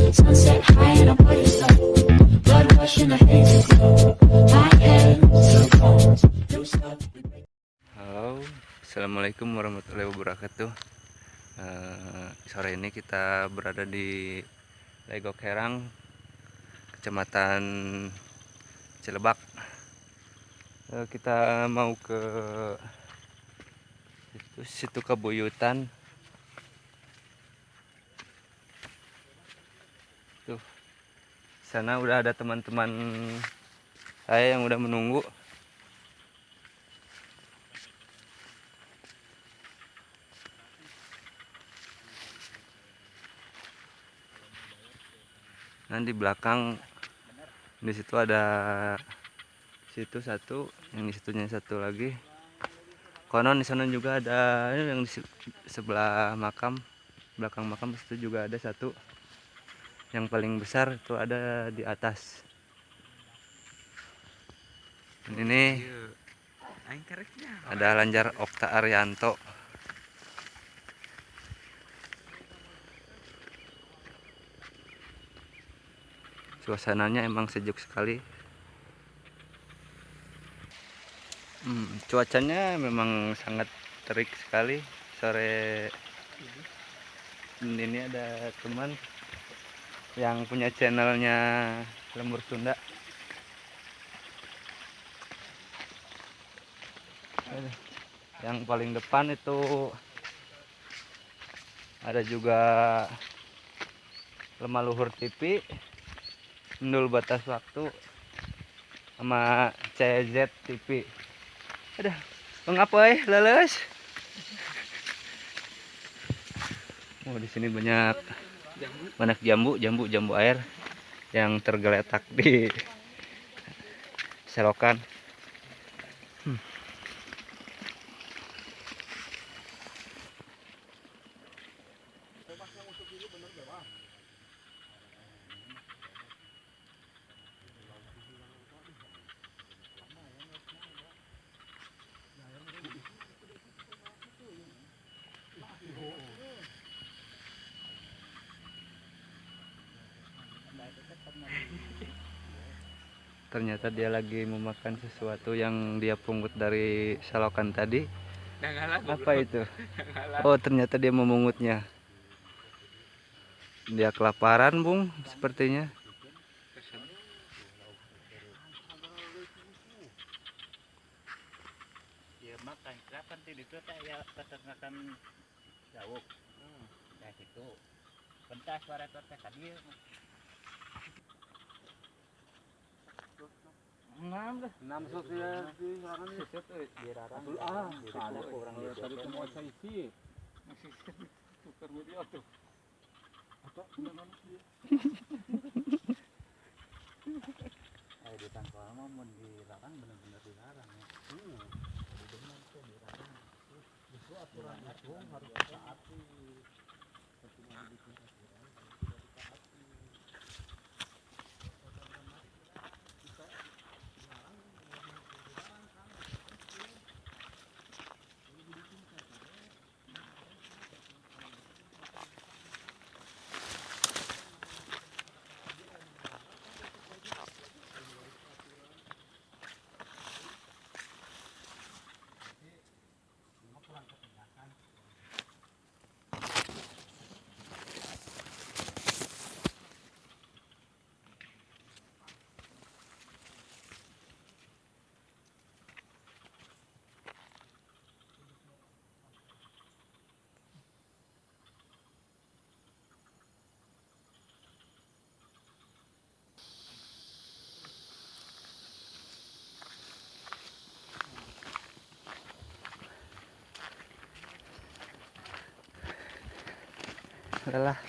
Sunset high and I'm pretty slow. Blood rush in the hazy glow. My head to the bones. New stuff. Halo, assalamualaikum warahmatullahi wabarakatuh. Sore ini kita berada di Legok Herang, Kecamatan Cilebak. Kita mau ke situ Kabuyutan. Tuh, sana udah ada teman-teman saya yang udah menunggu. Nah, di belakang di situ ada situ satu, yang di situnya satu lagi. Konon di sana juga ada yang di sebelah makam, belakang makam situ juga ada satu. Yang paling besar itu ada di atas. Dan ini ada Lanjar Okta Arianto. Suasananya emang sejuk sekali. Cuacanya memang sangat terik sekali sore. Dan ini ada teman yang punya channelnya Lembur Sunda. Yang paling depan itu ada juga Lemah Luhur TV, Endul Batas Waktu, sama CZ TV. Ada mengapa leles? Oh, di sini banyak jambu air yang tergeletak di selokan. Ternyata dia lagi memakan sesuatu yang dia pungut dari selokan tadi. Apa itu? Oh, ternyata dia memungutnya. Dia kelaparan, Bung, sepertinya. Dia makan kapan itu ya peternakan jauh. Dari situ. Pentas suara tadi. Enam sudah di serangan di rarang. Ada orang tadi semua saya isi. Masih tukar video tuh. Atau di tangkal mau dilarang benar-benar dilarang ya. Benar tuh dilarang. Justru aturan itu harus ditaati. Ketika dibikin aturan harus ditaati. Adalah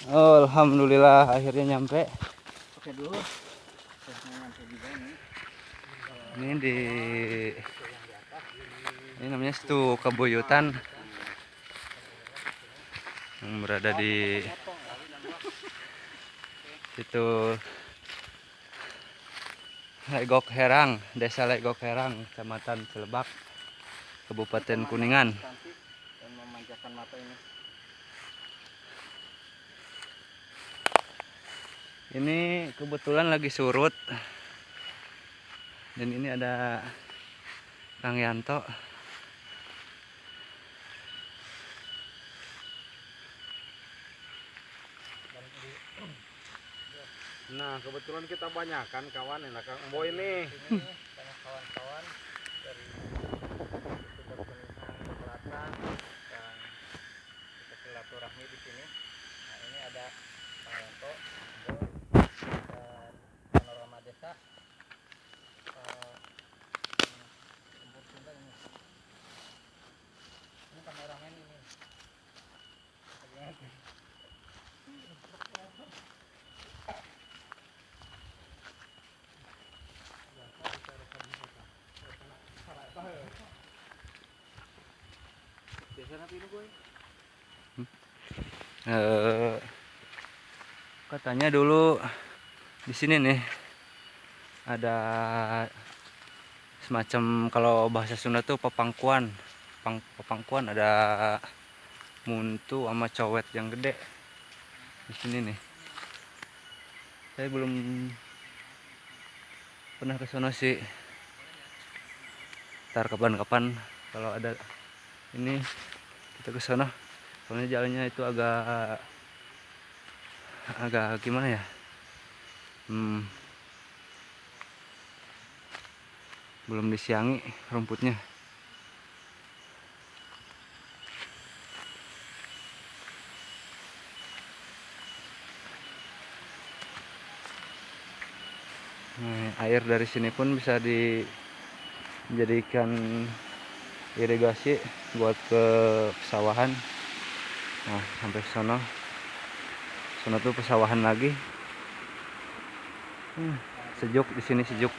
oh, alhamdulillah akhirnya nyampe. Oke dulu. Ini di Ini namanya situ Kabuyutan yang berada di situ Legok Herang, Desa Legok Herang, Kecamatan Cilebak, Kabupaten Kuningan. Dan memanjakan mata ini. Ini kebetulan lagi surut. Dan ini ada Kang Yanto. Nah, kebetulan kita banyak kan kawan enak Kang Boy nih. Banyak kawan-kawan dari YouTuber Kuningan Selatan dan kita silaturahmi di sini. Nah, ini ada Kang Yanto, Boy, dan panorama desa. Lembur Sunda ini. Ini kameramen ini. Katanya dulu di sini nih ada semacam, kalau bahasa Sunda tuh pepangkuan. Pepangkuan ada muntu sama cowet yang gede di sini nih. Saya belum pernah ke sono sih. Ntar kapan-kapan kalau ada ini kita ke sono. Soalnya jalannya itu agak gimana ya? Belum disiangi rumputnya. Nah, air dari sini pun bisa dijadikan irigasi buat ke pesawahan. Nah, sampai sono tuh pesawahan lagi. Sejuk di sini, sejuk.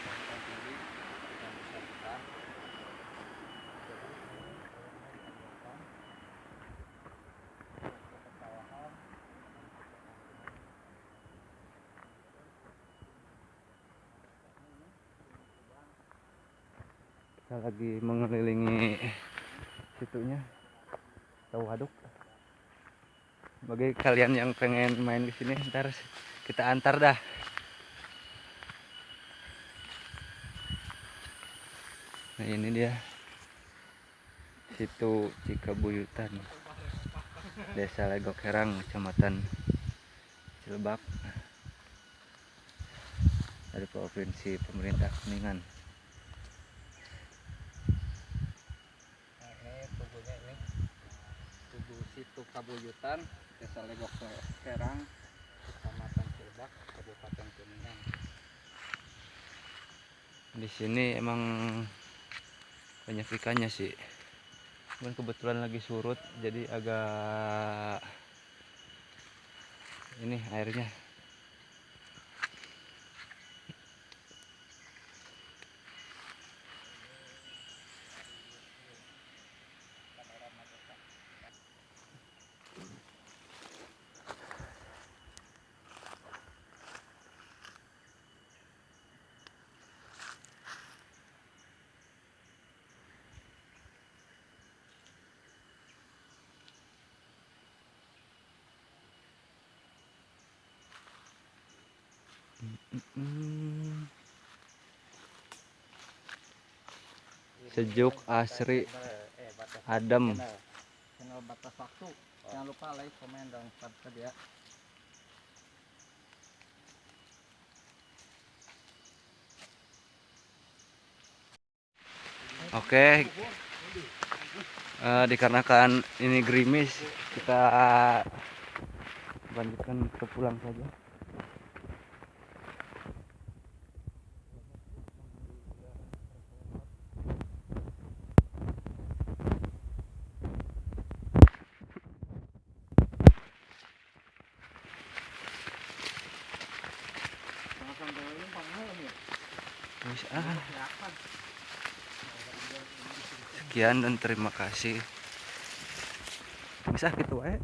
Kita lagi mengelilingi situnya, atau waduk. Bagi kalian yang pengen main ke sini, ntar kita antar dah. Nah, ini dia situ Cikabuyutan, Desa Legok Herang, Kecamatan Cilebak, dari Provinsi Pemerintah Kuningan. Nah, ini tubuhnya ini. Tubuh situ Kabuyutan, Desa Legok Herang, Kecamatan Cilebak, Kabupaten Kuningan. Di sini emang banyak ikannya sih. Cuman kebetulan lagi surut, jadi agak ini airnya. Sejuk, asri, adem. Channel Batas Waktu. Jangan lupa like, komen, dan subscribe ya. Oke, dikarenakan ini gerimis, kita lanjutkan ke pulang saja. Wis, Sekian dan terima kasih. Bisa gitu wae.